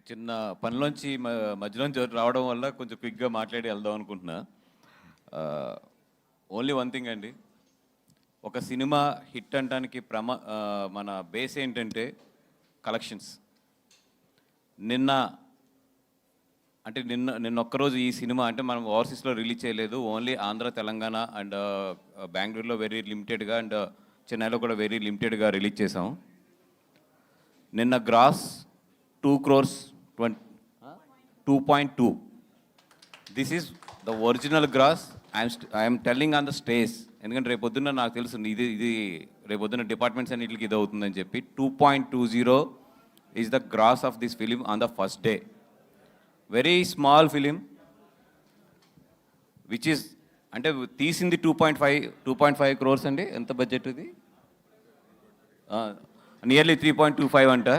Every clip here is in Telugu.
చిన్న పనిలోంచి మధ్యలోంచి రావడం వల్ల కొంచెం క్విక్గా మాట్లాడి వెళ్దాం అనుకుంటున్నా. ఓన్లీ వన్ థింగ్ అండి, ఒక సినిమా హిట్ అనడానికి మన బేస్ ఏంటంటే కలెక్షన్స్. నిన్న ఒక్కరోజు ఈ సినిమా అంటే మనం ఓవర్సీస్లో రిలీజ్ చేయలేదు, ఓన్లీ ఆంధ్ర, తెలంగాణ అండ్ బెంగళూరులో వెరీ లిమిటెడ్గా అండ్ చెన్నైలో కూడా వెరీ లిమిటెడ్గా రిలీజ్ చేసాం. నిన్న gross 2 crores 2.2. This is the original gross. I'm telling on the stage, ఎందుకంటే రేపొద్దున్న నాకు తెలుసు ఇది రేపొద్దున్న డిపార్ట్మెంట్స్ అన్నింటికి ఇది అవుతుందని చెప్పి 2.20 is the gross of this film on the first day. Very small film which is అంటే తీసింది 2.5 crores అండి. ఎంత బడ్జెట్ ఇది? నియర్లీ 3.25 అంట.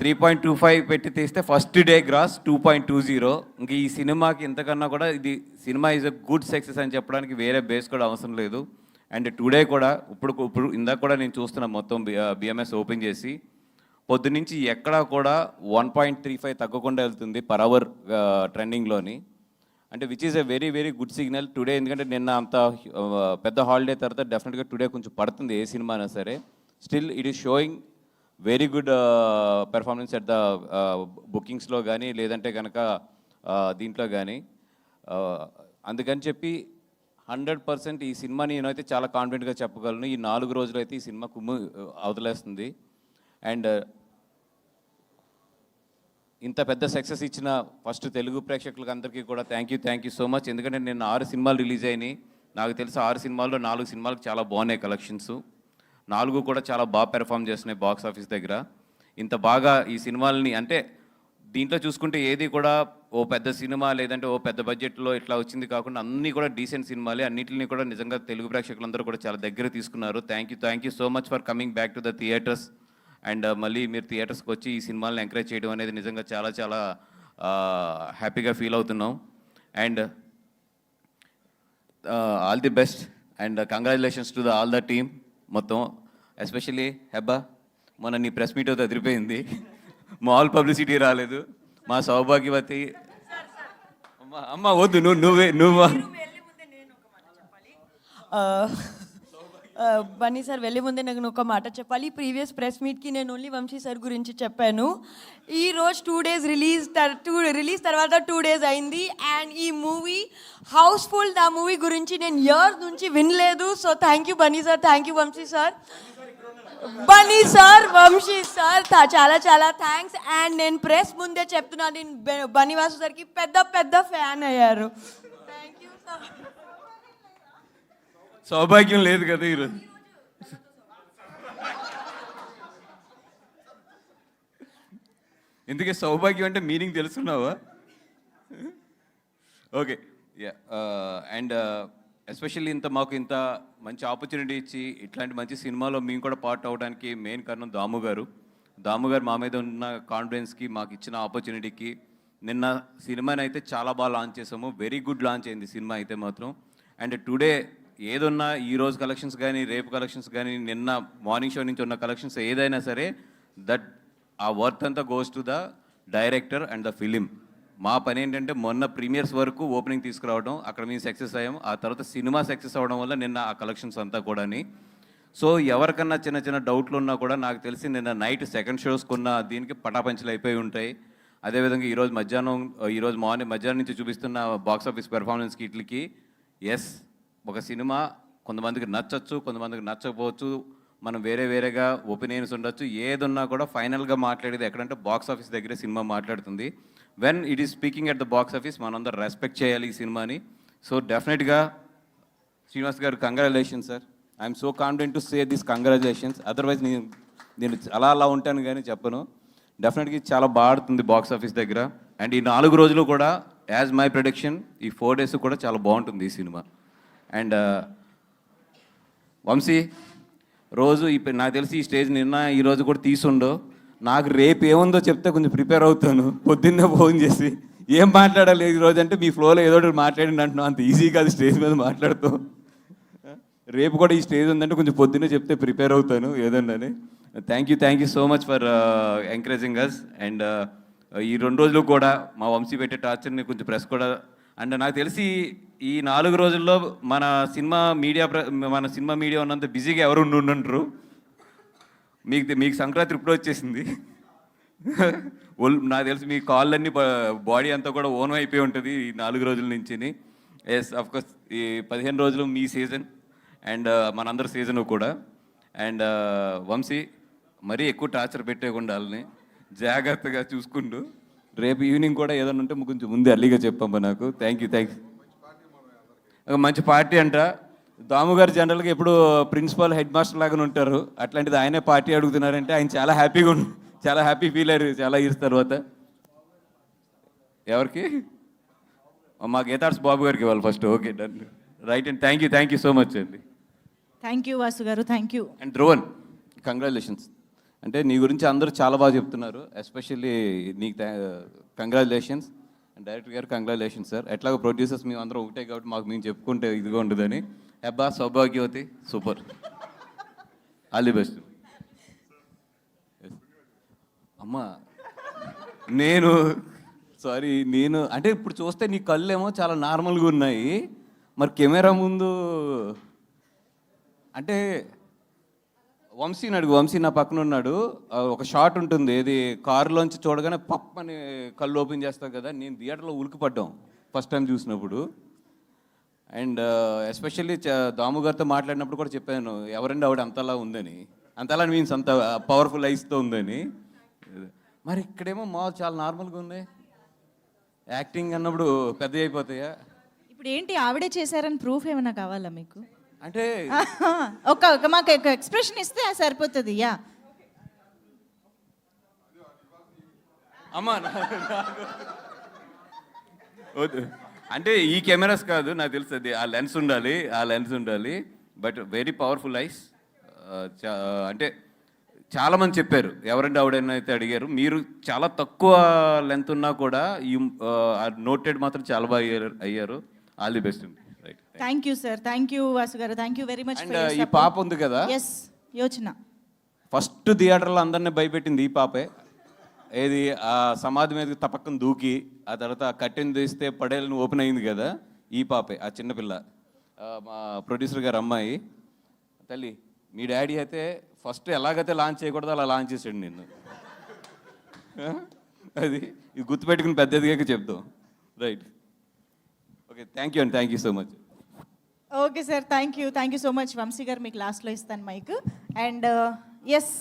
3.25 పెట్టి తీస్తే ఫస్ట్ డే గ్రాస్ 2.20. ఇంక ఈ సినిమాకి ఇంతకన్నా కూడా ఇది cinema is a good success అని చెప్పడానికి వేరే బేస్ కూడా అవసరం లేదు. అండ్ టుడే కూడా ఇప్పుడు ఇందాక కూడా నేను చూస్తున్నా మొత్తం బిఎంఎస్ ఓపెన్ చేసి పొద్దునుంచి ఎక్కడా కూడా 1.35 తగ్గకుండా వెళ్తుంది పర్ అవర్ ట్రెండింగ్లోని. అంటే which is a very very good signal today. ఎందుకంటే నిన్న అంత పెద్ద హాలిడే తర్వాత డెఫినెట్గా టుడే కొంచెం పడుతుంది ఏ సినిమా అయినా సరే. Still it is showing very good performance at the బుకింగ్స్లో కానీ లేదంటే కనుక దీంట్లో కానీ. అందుకని చెప్పి 100% ఈ సినిమాని నేనైతే చాలా కాన్ఫిడెంట్గా చెప్పగలను. ఈ 4 రోజులు అయితే ఈ సినిమా కుమ్ము అవతలేస్తుంది. అండ్ ఇంత పెద్ద సక్సెస్ ఇచ్చిన ఫస్ట్ తెలుగు ప్రేక్షకులకు అందరికీ కూడా థ్యాంక్ యూ సో మచ్. ఎందుకంటే నేను 6 సినిమాలు రిలీజ్ అయినాయి. నాకు తెలిసి 6 సినిమాల్లో 4 సినిమాలకు చాలా బాగున్నాయి కలెక్షన్స్. 4 కూడా చాలా బాగా పెర్ఫామ్ చేస్తున్నాయి బాక్స్ ఆఫీస్ దగ్గర. ఇంత బాగా ఈ సినిమాలని అంటే దీంట్లో చూసుకుంటే ఏది కూడా ఓ పెద్ద సినిమా లేదంటే ఓ పెద్ద బడ్జెట్లో ఇట్లా వచ్చింది కాకుండా అన్నీ కూడా డీసెంట్ సినిమాలే. అన్నింటినీ కూడా నిజంగా తెలుగు ప్రేక్షకులందరూ కూడా చాలా దగ్గర తీసుకున్నారు. Thank you so much for coming back to the theatres. And మళ్ళీ మీరు థియేటర్స్కి వచ్చి ఈ సినిమాలను ఎంకరేజ్ చేయడం అనేది నిజంగా చాలా చాలా హ్యాపీగా ఫీల్ అవుతున్నాం. And all the best and congratulations to all the team మొత్తం. ఎస్పెషల్లీ హెబ్బా, మొన్న నీ ప్రెస్ మీట్ అయితే అదిరిపోయింది. మాల్ పబ్లిసిటీ రాలేదు. మా సౌభాగ్యవతి అమ్మ వద్దు నువ్వు బన్నీ సార్ వెళ్ళే ముందే నాకు ఒక మాట చెప్పాలి. ప్రీవియస్ ప్రెస్ మీట్కి నేను ఓన్లీ వంశీ సార్ గురించి చెప్పాను. ఈరోజు 2 days రిలీజ్ తర్వాత 2 days అయింది. అండ్ ఈ మూవీ హౌస్ఫుల్. ఆ మూవీ గురించి నేను ఇయర్స్ నుంచి వినలేదు. So thank you Bunny sir, thank you Vamsi sir. Bunny sir, Vamsi sir, చాలా చాలా థ్యాంక్స్. అండ్ నేను ప్రెస్ ముందే చెప్తున్నాను, నేను బన్నీవాసు సార్కి పెద్ద ఫ్యాన్ అయ్యారు. Thank you sir. సౌభాగ్యం లేదు కదా ఈరోజు. ఎందుకే సౌభాగ్యం అంటే మీనింగ్ తెలుసుకున్నావా? Okay yeah. అండ్ ఎస్పెషల్లీ మాకు ఇంత మంచి ఆపర్చునిటీ ఇచ్చి ఇట్లాంటి మంచి సినిమాలో మేము కూడా పార్ట్ అవ్వడానికి మెయిన్ కారణం దాము గారు మా మీద ఉన్న కాన్ఫిడెన్స్కి, మాకు ఇచ్చిన ఆపర్చునిటీకి. నిన్న సినిమాని అయితే చాలా బాగా లాంచ్ చేసాము. వెరీ గుడ్ లాంచ్ అయింది సినిమా అయితే మాత్రం. అండ్ టుడే ఏదున్నా ఈరోజు కలెక్షన్స్ కానీ రేపు కలెక్షన్స్ కానీ నిన్న మార్నింగ్ షో నుంచి ఉన్న కలెక్షన్స్ ఏదైనా సరే ఆ వర్త్ అంతా goes to the director and the film. మా పని ఏంటంటే మొన్న ప్రీమియర్స్ వరకు ఓపెనింగ్ తీసుకురావడం, అక్కడ మేము సక్సెస్ అయ్యాం. ఆ తర్వాత సినిమా సక్సెస్ అవ్వడం వల్ల నిన్న ఆ కలెక్షన్స్ అంతా కూడాని. సో ఎవరికన్నా చిన్న డౌట్లు ఉన్నా కూడా నాకు తెలిసి నిన్న నైట్ సెకండ్ షోస్ కొన్న దీనికి పటాపంచలు అయిపోయి ఉంటాయి. అదేవిధంగా ఈరోజు మధ్యాహ్నం నుంచి చూపిస్తున్న బాక్స్ ఆఫీస్ పెర్ఫార్మెన్స్కి వీటికి ఎస్, ఒక సినిమా కొంతమందికి నచ్చచ్చు, కొంతమందికి నచ్చకపోవచ్చు. మనం వేరేగా ఒపీనియన్స్ ఉండొచ్చు. ఏదున్నా కూడా ఫైనల్గా మాట్లాడేది ఎక్కడంటే బాక్స్ ఆఫీస్ దగ్గరే సినిమా మాట్లాడుతుంది. When it is speaking at the box office మనందరూ రెస్పెక్ట్ చేయాలి ఈ సినిమాని. సో డెఫినెట్గా శ్రీనివాస్ గారు congratulations sir. I'm so confident to say this congratulations. Otherwise నేను అలా ఉంటాను కానీ చెప్పను. డెఫినెట్గా చాలా బాగుంటుంది బాక్స్ ఆఫీస్ దగ్గర. అండ్ ఈ 4 రోజులు కూడా యాజ్ మై ప్రొడిక్షన్ ఈ 4 days కూడా చాలా బాగుంటుంది ఈ సినిమా. అండ్ వంశీ రోజు ఇప్పుడు నాకు తెలిసి ఈ స్టేజ్ నిన్న ఈరోజు కూడా తీసుండో. నాకు రేపు ఏముందో చెప్తే కొంచెం ప్రిపేర్ అవుతాను. పొద్దున్నే ఫోన్ చేసి ఏం మాట్లాడాలి ఈరోజు అంటే మీ ఫ్లోలో ఏదో ఒకటి మాట్లాడింది అంటున్నావు. అంత ఈజీ కాదు స్టేజ్ మీద మాట్లాడుతూ. రేపు కూడా ఈ స్టేజ్ ఉందంటే కొంచెం పొద్దున్నే చెప్తే ప్రిపేర్ అవుతాను ఏదన్నాని. Thank you so much for encouraging us. And ఈ 2 రోజులు కూడా మా వంశీ పెట్టే టార్చర్ని కొంచెం ప్రెస్ కూడా. అండ్ నాకు తెలిసి ఈ 4 రోజుల్లో మన సినిమా మీడియా ఉన్నంత బిజీగా ఎవరు ఉండుంటారు. మీకు సంక్రాంతి ఇప్పుడు వచ్చేసింది. నాకు తెలిసి మీ కాళ్ళన్నీ బాడీ అంతా కూడా ఓన్ అయిపోయి ఉంటుంది ఈ 4 రోజుల నుంచి. ఎస్ కోర్స్ ఈ 15 రోజులు మీ సీజన్ అండ్ మనందరి సీజన్ కూడా. అండ్ వంశీ మరీ ఎక్కువ టార్చర్ పెట్టేయకుండా వాళ్ళని జాగ్రత్తగా చూసుకుంటూ రేపు ఈవినింగ్ కూడా ఏదైనా ఉంటే కొంచెం ముందే అర్లీగా చెప్పమ్మా నాకు. Thank you. మంచి పార్టీ అంట. దాము గారు జనరల్గా ఎప్పుడు ప్రిన్సిపల్ హెడ్ మాస్టర్ లాగానే ఉంటారు, అట్లాంటిది ఆయనే పార్టీ అడుగుతున్నారంటే ఆయన చాలా హ్యాపీ ఫీల్ అయ్యారు చాలా ఇయర్స్ తర్వాత. ఎవరికి? మా గీతార్స్ బాబు గారికి ఇవ్వాలి first. Okay done right and thank you so much అండి. Thank you Vasu garu, thank you. And Dhruvan congratulations. అంటే నీ గురించి అందరూ చాలా బాగా చెప్తున్నారు, ఎస్పెషల్లీ నీకు కంగ్రాచులేషన్స్. అండ్ డైరెక్టర్ గారు కంగ్రాచులేషన్స్ సార్. ఎట్లాగో ప్రొడ్యూసర్స్ మేము అందరం ఒకటే కాబట్టి మేము చెప్పుకుంటే ఇదిగా ఉండదని. అబ్బా సౌభాగ్యవతి సూపర్, ఆల్ ది బెస్ట్. అమ్మా నేను అంటే ఇప్పుడు చూస్తే నీ కళ్ళు ఏమో చాలా నార్మల్గా ఉన్నాయి, మరి కెమెరా ముందు అంటే వంశీని అడుగు. వంశీ నా పక్కన ఉన్నాడు. ఒక షాట్ ఉంటుంది, ఏది కారులోంచి చూడగానే పప్ అని కళ్ళు ఓపెన్ చేస్తాం కదా, నేను థియేటర్లో ఉలికిపడ్డాం ఫస్ట్ టైం చూసినప్పుడు. అండ్ ఎస్పెషల్లీ దాము గారితో మాట్లాడినప్పుడు కూడా చెప్పాను, ఎవరండి ఆవిడ అంతలా ఉందని. అంతలా మీన్స్ అంత పవర్ఫుల్ ఐస్తో ఉందని. మరి ఇక్కడేమో చాలా నార్మల్గా ఉంది. యాక్టింగ్ అన్నప్పుడు పెద్ద అయిపోతాయా? ఇప్పుడు ఏంటి ఆవిడే చేశారని ప్రూఫ్ ఏమైనా కావాలా మీకు? అంటే మాకు ఎక్స్ప్రెషన్ ఇస్తే సరిపోతుంది. యా అమ్మా అంటే ఈ కెమెరాస్ కాదు, నాకు తెలుస్తుంది ఆ లెన్స్ ఉండాలి. But very powerful ice. అంటే చాలామంది చెప్పారు, ఎవరంటే ఆవిడైనా అయితే అడిగారు. మీరు చాలా తక్కువ లెంత్ ఉన్నా కూడా ఈ నోటెడ్ మాత్రం చాలా బాగా అయ్యారు. ఆల్ ది బెస్ట్ అండి. Right, thank you sir, thank you Vasu garu, thank you very much. And ఈ పాప ఉంది కదా, ఎస్ యోచన, ఫస్ట్ థియేటర్లో అందరినీ భయపెట్టింది ఈ పాపే. ఏది ఆ సమాధి మీద తపక్కన దూకి ఆ తర్వాత కట్టెని తీస్తే పడేలను ఓపెన్ అయింది కదా, ఈ పాపే ఆ చిన్నపిల్ల. మా ప్రొడ్యూసర్ గారు అమ్మాయి. తల్లి మీ డాడీ అయితే ఫస్ట్ ఎలాగైతే లాంచ్ చేయకూడదు అలా లాంచ్ చేసాడు నిన్ను. అది ఇది గుర్తుపెట్టుకుని పెద్ద ఎదిగాక చెప్తాం. రైట్, ఓకే థ్యాంక్ యూ అండి, thank you so much. Okay sir, thank you so much. Vamsi garu మీకు లాస్ట్లో ఇస్తాను మైక్. And yes